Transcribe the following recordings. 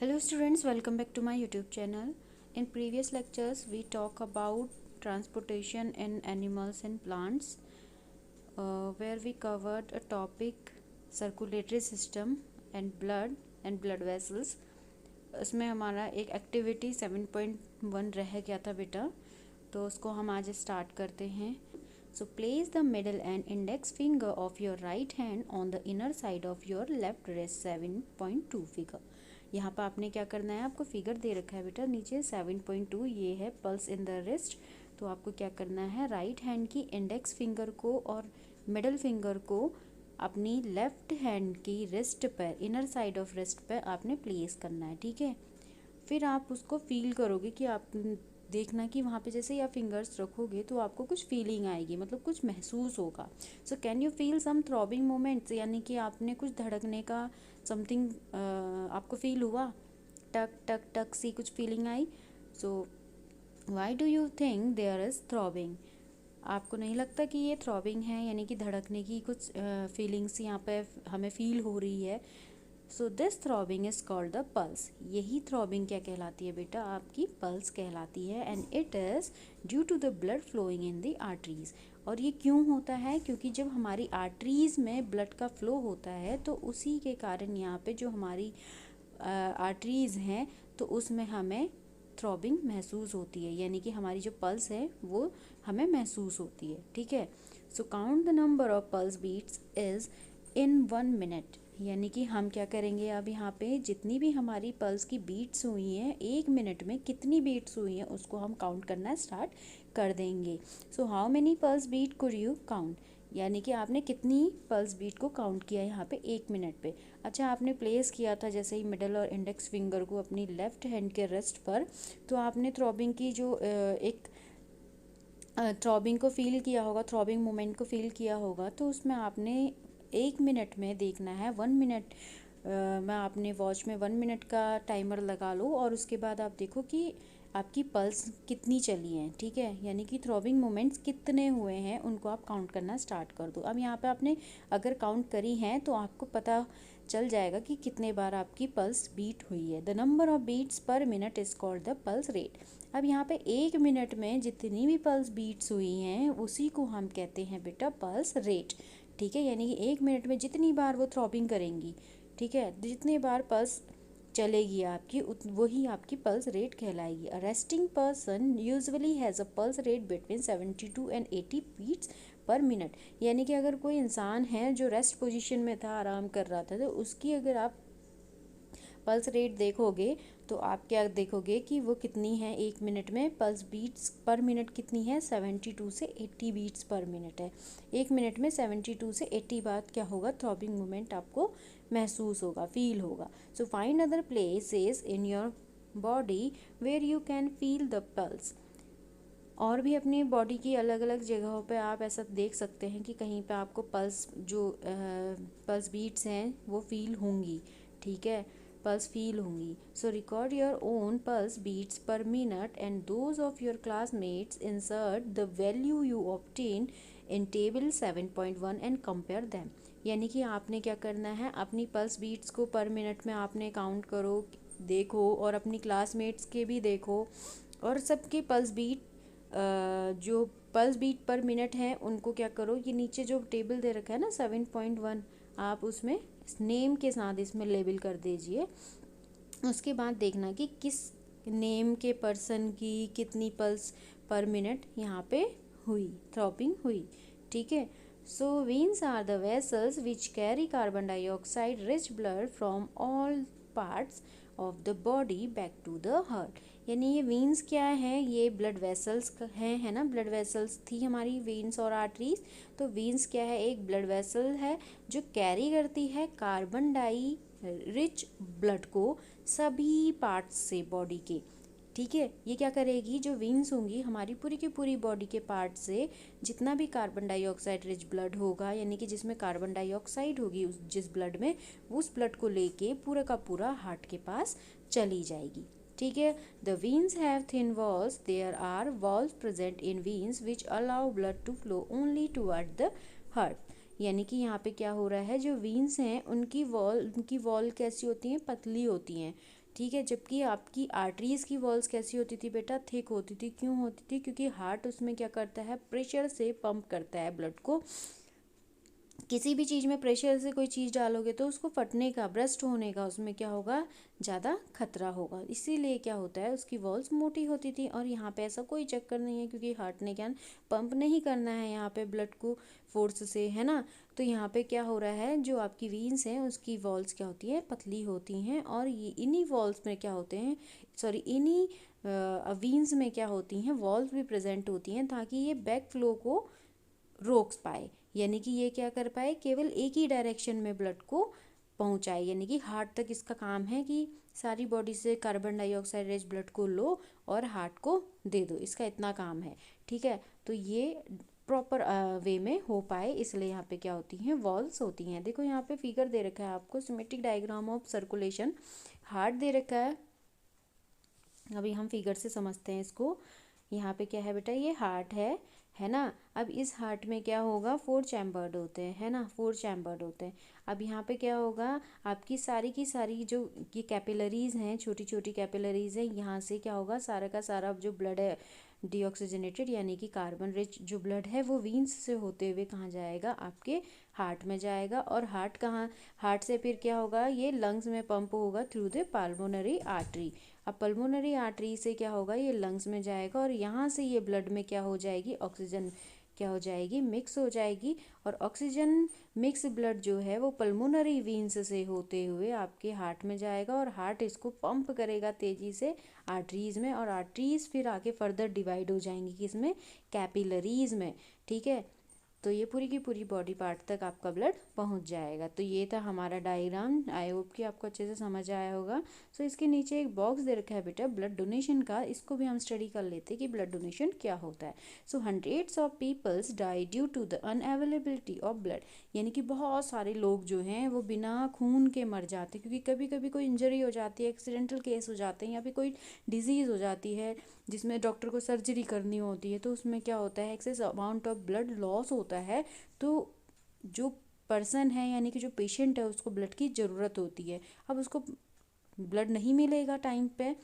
Hello students, welcome back to my YouTube channel. In previous lectures, we talk about transportation in animals and plants, where we covered a topic circulatory system and blood vessels. उसमें हमारा एक activity 7.1 रह गया था बेटा, तो उसको हम आज स्टार्ट करते हैं. So place the middle and index finger of your right hand on the inner side of your left wrist. 7.2 figure. यहाँ पर आपने क्या करना है, आपको फिगर दे रखा है बेटा नीचे 7.2, ये है पल्स इन द रिस्ट. तो आपको क्या करना है, राइट हैंड की इंडेक्स फिंगर को और मिडल फिंगर को अपनी लेफ्ट हैंड की रिस्ट पर, इनर साइड ऑफ रिस्ट पर आपने प्लेस करना है. ठीक है. फिर आप उसको फील करोगे कि आप देखना कि वहाँ पे जैसे ही आप फिंगर्स रखोगे तो आपको कुछ फीलिंग आएगी, मतलब कुछ महसूस होगा. So can you feel some throbbing moments, यानी कि आपने कुछ धड़कने का समथिंग आपको फील हुआ, टक टक टक सी कुछ फीलिंग आई. So why do you think there is throbbing. आपको नहीं लगता कि ये थ्रॉबिंग है, यानी कि धड़कने की कुछ फीलिंग्स यहाँ पे हमें फील हो रही है. So this throbbing is called the pulse. यही थ्रॉबिंग क्या कहलाती है बेटा, आपकी पल्स कहलाती है. And it is due to the blood flowing in the arteries. और ये क्यों होता है, क्योंकि जब हमारी आर्टरीज में ब्लड का फ्लो होता है तो उसी के कारण यहाँ पे जो हमारी आर्टरीज हैं तो उसमें हमें थ्रॉबिंग महसूस होती है, यानी कि हमारी जो पल्स है वो हमें महसूस होती है. ठीक है. So count the number of pulse beats is in 1 minute. यानी कि हम क्या करेंगे, अब यहाँ पे जितनी भी हमारी पल्स की बीट्स हुई हैं, 1 मिनट में कितनी बीट्स हुई हैं उसको हम काउंट करना स्टार्ट कर देंगे. So how many pulse beat could you count. यानी कि आपने कितनी पल्स बीट को काउंट किया यहाँ पे 1 मिनट पे. अच्छा, आपने प्लेस किया था जैसे ही मिडल और इंडेक्स फिंगर को अपनी लेफ्ट हैंड के रिस्ट पर, तो आपने थ्रॉबिंग की जो एक थ्रॉबिंग को फील किया होगा, थ्रॉबिंग मोमेंट को फील किया होगा. तो उसमें आपने 1 मिनट में देखना है, 1 मिनट में आपने वॉच में 1 मिनट का टाइमर लगा लो और उसके बाद आप देखो कि आपकी पल्स कितनी चली हैं. ठीक है. यानी कि थ्रॉबिंग मोमेंट्स कितने हुए हैं उनको आप काउंट करना स्टार्ट कर दो. अब यहाँ पे आपने अगर काउंट करी हैं तो आपको पता चल जाएगा कि कितने बार आपकी पल्स बीट हुई है. The number of beats per minute is called the pulse rate. अब यहाँ पे 1 मिनट में जितनी भी पल्स बीट्स हुई हैं उसी को हम कहते हैं बेटा पल्स रेट. ठीक है. यानी कि 1 मिनट में जितनी बार वो थ्रॉबिंग करेंगी, ठीक है, जितने बार पल्स चलेगी आपकी, वही आपकी पल्स रेट कहलाएगी. A resting person usually has a pulse rate between 72 and 80 beats per minute. यानी कि अगर कोई इंसान है जो रेस्ट पोजीशन में था, आराम कर रहा था, तो उसकी अगर आप पल्स रेट देखोगे तो आप क्या देखोगे कि वो कितनी है 1 मिनट में. पल्स बीट्स पर मिनट कितनी है, 72 से 80 बीट्स पर मिनट है. 1 मिनट में 72 से 80 बार क्या होगा, थ्रॉबिंग मोमेंट आपको महसूस होगा, फील होगा. So find other places in your body where you can feel the pulse. और भी अपनी बॉडी की अलग अलग जगहों पे आप ऐसा देख सकते हैं कि कहीं पे आपको पल्स जो पल्स बीट्स हैं वो फील होंगी. ठीक है. पल्स फील होंगी. So record your own pulse beats per minute and those of your classmates. Insert the value you obtain in table 7.1 and compare them. यानी कि आपने क्या करना है, अपनी पल्स बीट्स को पर मिनट में आपने काउंट करो, देखो, और अपनी क्लासमेट्स के भी देखो, और सबके पल्स बीट जो पल्स बीट पर मिनट है उनको क्या करो, ये नीचे जो टेबल दे रखा है ना 7.1, आप उसमें नेम के साथ इसमें लेबल कर दीजिए. उसके बाद देखना कि किस नेम के पर्सन की कितनी पल्स पर मिनट यहाँ पे हुई, थ्रॉपिंग हुई. ठीक है. So veins are the vessels which carry carbon dioxide rich blood from all parts of the body back to the heart. यानी ये वेन्स क्या है, ये ब्लड वेसल्स हैं, है ना. ब्लड वेसल्स थी हमारी वेन्स और आर्टरीज. तो वेन्स क्या है, एक ब्लड वेसल है जो कैरी करती है कार्बन डाई रिच ब्लड को सभी पार्ट्स से बॉडी के. ठीक है. ये क्या करेगी, जो वेन्स होंगी हमारी पूरी की पूरी बॉडी के पार्ट से जितना भी कार्बन डाइऑक्साइड रिच ब्लड होगा, यानी कि जिसमें कार्बन डाइऑक्साइड होगी जिस ब्लड में, उस ब्लड को लेके पूरा का पूरा हार्ट के पास चली जाएगी. ठीक है. The veins have thin walls. There are valves present in veins which allow blood to flow only toward the heart. यानी कि यहाँ पे क्या हो रहा है, जो veins हैं उनकी वॉल कैसी होती हैं, पतली होती हैं. ठीक है। जबकि आपकी आर्टरीज़ की वॉल्स कैसी होती थी बेटा, थिक होती थी। क्यों होती थी? क्योंकि हार्ट उसमें क्या करता है, प्रेशर से पंप करता है ब्लड को। किसी भी चीज़ में प्रेशर से कोई चीज़ डालोगे तो उसको फटने का, ब्रस्ट होने का उसमें क्या होगा, ज़्यादा खतरा होगा। इसीलिए क्या होता है, उसकी वॉल्स मोटी होती थी। और यहाँ पे ऐसा कोई चक्कर नहीं है, क्योंकि हार्ट ने क्या पंप नहीं करना है यहाँ पे ब्लड को फोर्स से, है ना। तो यहाँ पे क्या हो रहा है, जो आपकी वीन्स हैं उसकी वॉल्स क्या होती है, पतली होती हैं। और ये इन्हीं वॉल्स में क्या होते हैं, सॉरी इन्हीं वीन्स में क्या होती हैं, वॉल्स भी प्रेजेंट होती हैं, ताकि ये बैक फ्लो को रोक पाए। यानी कि ये क्या कर पाए, केवल एक ही डायरेक्शन में ब्लड को पहुंचाए। यानी कि हार्ट तक इसका काम है कि सारी बॉडी से कार्बन डाइऑक्साइड रिच ब्लड को लो और हार्ट को दे दो, इसका इतना काम है। ठीक है, तो ये प्रॉपर वे में हो पाए, इसलिए यहाँ पे क्या होती हैं, वॉल्स होती हैं। देखो यहाँ पे फिगर दे रखा है आपको, symmetric diagram of circulation. Heart दे रखा है, अभी हम फिगर से समझते हैं इसको। यहाँ पे क्या है बेटा, ये हार्ट है ना। अब इस हार्ट में क्या होगा, 4 चैम्बर्ड होते हैं, है ना, 4 चैम्बर्ड होते हैं। अब यहाँ पे क्या होगा, आपकी सारी की सारी जो ये कैपिलरीज हैं, छोटी छोटी कैपिलरीज हैं, यहाँ से क्या होगा, सारा का सारा जो ब्लड है डीऑक्सीजनेटेड यानी कि कार्बन रिच जो ब्लड है, वो वीन्स से होते हुए कहाँ जाएगा, आपके हार्ट में जाएगा। और हार्ट कहाँ, हार्ट से फिर क्या होगा, ये लंग्स में पंप होगा थ्रू द पल्मोनरी आर्टरी। अब पल्मोनरी आर्टरी से क्या होगा, ये लंग्स में जाएगा और यहाँ से ये ब्लड में क्या हो जाएगी, ऑक्सीजन क्या हो जाएगी, मिक्स हो जाएगी। और ऑक्सीजन मिक्स ब्लड जो है वो पल्मोनरी वीन्स से होते हुए आपके हार्ट में जाएगा और हार्ट इसको पंप करेगा तेजी से आर्टरीज में। और आर्टरीज फिर आगे फर्दर डिवाइड हो जाएंगी किसमें, कैपिलरीज में। ठीक है, तो ये पूरी की पूरी बॉडी पार्ट तक आपका ब्लड पहुंच जाएगा। तो ये था हमारा डायग्राम, आई होप कि आपको अच्छे से समझ आया होगा। सो इसके नीचे एक बॉक्स दे रखा है बेटा ब्लड डोनेशन का, इसको भी हम स्टडी कर लेते हैं कि ब्लड डोनेशन क्या होता है। So hundreds of peoples die due to the unavailability of blood, यानी कि बहुत सारे लोग जो हैं वो बिना खून के मर जाते, क्योंकि कभी कभी कोई इंजरी हो जाती है, एक्सीडेंटल केस हो जाते हैं, या फिर कोई डिजीज़ हो जाती है जिसमें डॉक्टर को सर्जरी करनी होती है, तो उसमें क्या होता है, excess amount of blood loss होता है। तो जो पर्सन है यानी कि जो पेशेंट है उसको ब्लड की ज़रूरत होती है। अब उसको ब्लड नहीं मिलेगा टाइम पे,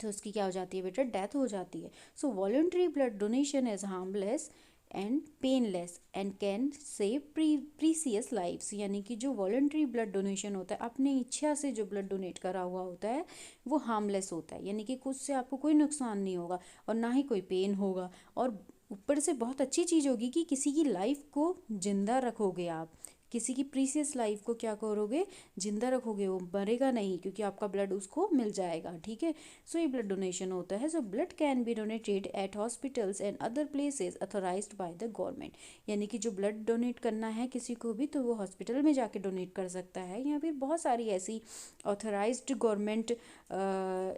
तो उसकी क्या हो जाती है बेटा, डेथ हो जाती है। So voluntary blood donation is harmless and painless and can save precious lifes, यानी कि जो वॉलंटरी ब्लड डोनेशन होता है, अपनी इच्छा से जो ब्लड डोनेट करा हुआ होता है, वो हार्मलेस होता है, यानी कि खुद से आपको कोई नुकसान नहीं होगा और ना ही कोई पेन होगा। और ऊपर से बहुत अच्छी चीज़ होगी कि किसी की लाइफ को जिंदा रखोगे आप, किसी की प्रीसियस लाइफ को क्या करोगे, जिंदा रखोगे, वो मरेगा नहीं क्योंकि आपका ब्लड उसको मिल जाएगा। ठीक है, सो ये ब्लड डोनेशन होता है। So blood can be donated at hospitals and other places authorised by the government, यानी कि जो ब्लड डोनेट करना है किसी को भी तो वो हॉस्पिटल में जाके डोनेट कर सकता है, या फिर बहुत सारी ऐसी ऑथराइज्ड गवर्नमेंट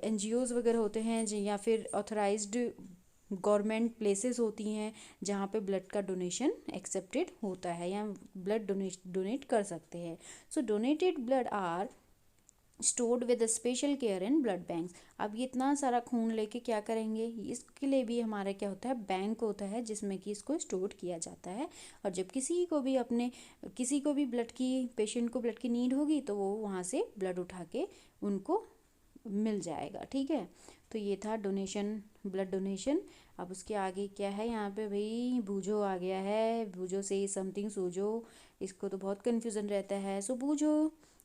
NGOs वगैरह होते हैं, या फिर ऑथराइज्ड गवर्नमेंट प्लेसेस होती हैं जहाँ पे ब्लड का डोनेशन एक्सेप्टेड होता है या ब्लड डोनेट कर सकते हैं। So donated blood are stored with special care in blood banks. अब ये इतना सारा खून लेके क्या करेंगे, इसके लिए भी हमारा क्या होता है, बैंक होता है जिसमें कि इसको स्टोर किया जाता है। और जब किसी को भी ब्लड की, पेशेंट को ब्लड की नीड होगी तो वो वहाँ से ब्लड उठा के उनको मिल जाएगा। ठीक है, तो ये था डोनेशन, ब्लड डोनेशन। अब उसके आगे क्या है यहाँ पे भाई, बूझो आ गया है, बूझो से समथिंग सूझो, इसको तो बहुत कन्फ्यूजन रहता है। सो बूझो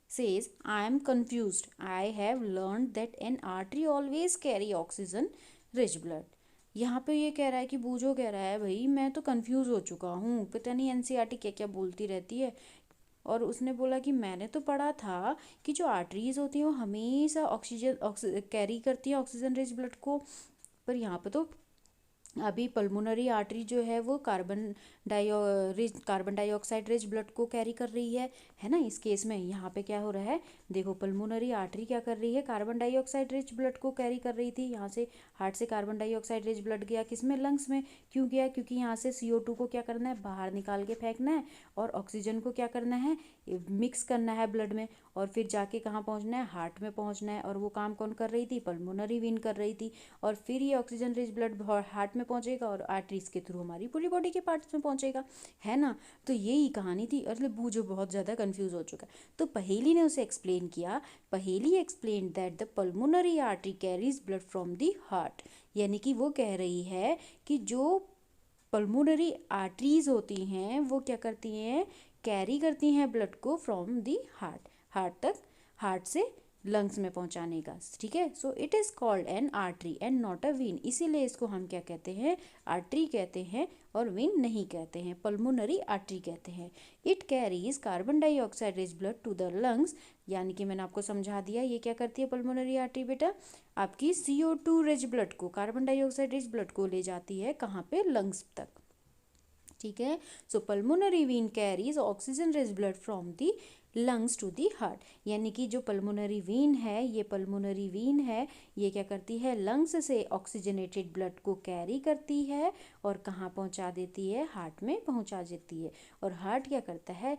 says I am confused, I have learned that an artery always carry oxygen rich blood। यहाँ पे ये कह रहा है कि बूझो कह रहा है भाई मैं तो कंफ्यूज हो चुका हूँ, पता नहीं NCERT क्या क्या बोलती रहती है। और उसने बोला कि मैंने तो पढ़ा था कि जो आर्टरीज होती हैं वो हमेशा ऑक्सीजन कैरी करती है, ऑक्सीजन रिच ब्लड को, पर यहाँ पे तो अभी पल्मोनरी आर्टरी जो है वो कार्बन डाइऑक्साइड रिच ब्लड को कैरी कर रही है ना। इस केस में यहाँ पे क्या हो रहा है, देखो पल्मोनरी आर्टरी क्या कर रही है, कार्बन डाइऑक्साइड रिच ब्लड को कैरी कर रही थी। यहाँ से हार्ट से कार्बन डाइऑक्साइड रिच ब्लड गया किस में, लंग्स में। क्यों गया, क्योंकि यहाँ से CO2 को क्या करना है, बाहर निकाल के फेंकना है, और ऑक्सीजन को क्या करना है, मिक्स करना है ब्लड में। और फिर जाके कहाँ पहुँचना है, हार्ट में पहुँचना है। और वो काम कौन कर रही थी, पल्मोनरी वेन कर रही थी। और फिर ये ऑक्सीजन रिच ब्लड हार्ट में पहुँचेगा और आर्टरीज के थ्रू हमारी पूरी बॉडी के पार्ट्स में पहुँचेगा, है ना। तो यही कहानी थी। और बूझो बहुत ज़्यादा कंफ्यूज हो चुका है। तो पहेली ने उसे एक्सप्लेन किया, पहेली explain that the pulmonary artery carries blood from the heart, यानी कि वो कह रही है कि जो पल्मोनरी आर्टरीज होती हैं वो क्या करती हैं, कैरी करती हैं ब्लड को फ्रॉम दी हार्ट, हार्ट तक, हार्ट से लंग्स में पहुंचाने का, ठीक है। So it is called an artery and not a vein, इसीलिए इसको हम क्या कहते हैं, आर्टरी कहते हैं और वीन नहीं कहते हैं, पल्मोनरी आर्टरी कहते हैं। It carries carbon dioxide rich blood to the lungs, यानी कि मैंने आपको समझा दिया ये क्या करती है पल्मोनरी आर्टरी बेटा, आपकी CO2 रिच ब्लड को, कार्बन डाइऑक्साइड रिच ब्लड को ले जाती है कहाँ पे, लंग्स तक, ठीक है। So pulmonary vein carries oxygen rich blood from the lungs to the heart, यानी कि जो पल्मोनरी वीन है, ये पल्मोनरी वीन है, ये क्या करती है, लंग्स से ऑक्सीजनेटेड ब्लड को कैरी करती है और कहाँ पहुँचा देती है, हार्ट में पहुँचा देती है। और हार्ट क्या करता है,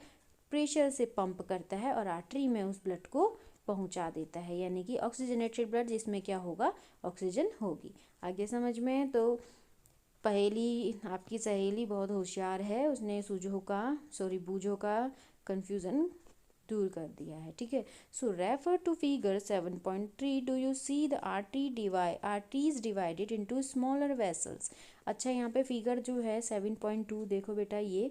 प्रेशर से पंप करता है और आर्टरी में उस ब्लड को पहुंचा देता है, यानी कि ऑक्सीजनेटेड ब्लड जिसमें क्या होगा, ऑक्सीजन होगी। आगे समझ में। तो पहेली, आपकी सहेली बहुत होशियार है, उसने बूझो का कंफ्यूजन दूर कर दिया है, ठीक है। So refer to figure 7.3, do you see the arteries divided into smaller vessels. अच्छा, यहाँ पे फिगर जो है 7.2 देखो बेटा, ये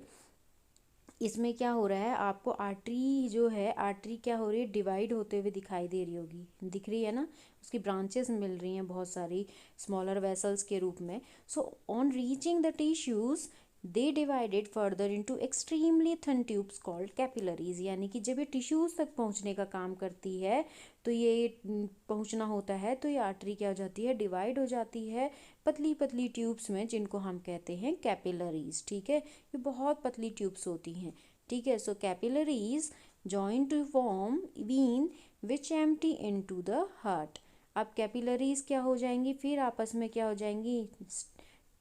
इसमें क्या हो रहा है, आपको आर्टरी जो है, आर्टरी क्या हो रही है, डिवाइड होते हुए दिखाई दे रही होगी, दिख रही है ना, उसकी ब्रांचेस मिल रही हैं बहुत सारी स्मॉलर वेसल्स के रूप में। So on reaching the tissues they divided further into extremely thin tubes called capillaries, यानी कि जब ये टिश्यूज तक पहुंचने का काम करती है, तो ये पहुंचना होता है, तो ये आर्टरी क्या हो जाती है, डिवाइड हो जाती है पतली पतली ट्यूब्स में, जिनको हम कहते हैं कैपिलरीज, ठीक है। ये बहुत पतली ट्यूब्स होती हैं, ठीक है। So capillaries join to form vein which empty into the heart. अब कैपिलरीज क्या हो जाएंगी, फिर आपस में क्या हो जाएंगी,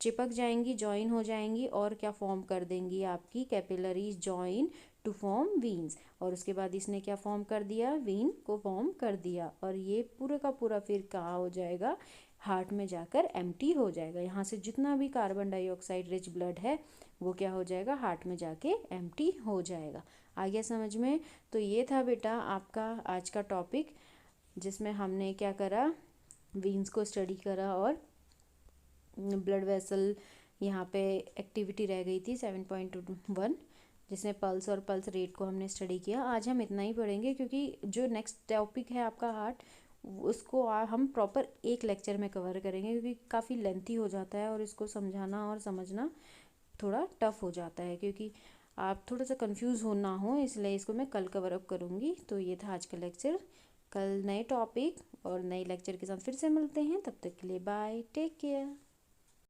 चिपक जाएंगी, जॉइन हो जाएंगी और क्या फॉर्म कर देंगी, आपकी capillaries join to form veins. और उसके बाद इसने क्या फॉर्म कर दिया, वीन को फॉर्म कर दिया, और ये पूरा का पूरा फिर कहाँ हो जाएगा, हार्ट में जाकर एम्प्टी हो जाएगा। यहाँ से जितना भी कार्बन डाइऑक्साइड रिच ब्लड है वो क्या हो जाएगा, हार्ट में जाके एम्प्टी हो जाएगा। आ गया समझ में। तो ये था बेटा आपका आज का टॉपिक, जिसमें हमने क्या करा, वीन्स को स्टडी करा और ब्लड वेसल यहाँ पे एक्टिविटी रह गई थी 7.1, जिसमें पल्स और पल्स रेट को हमने स्टडी किया। आज हम इतना ही पढ़ेंगे, क्योंकि जो नेक्स्ट टॉपिक है आपका हार्ट, उसको हम प्रॉपर एक लेक्चर में कवर करेंगे, क्योंकि काफ़ी लेंथी हो जाता है और इसको समझाना और समझना थोड़ा टफ हो जाता है, क्योंकि आप थोड़ा सा कंफ्यूज हो ना हो, इसलिए इसको मैं कल कवर अप करूँगी। तो ये था आज का लेक्चर, कल नए टॉपिक और नए लेक्चर के साथ फिर से मिलते हैं, तब तक के लिए बाय, टेक केयर।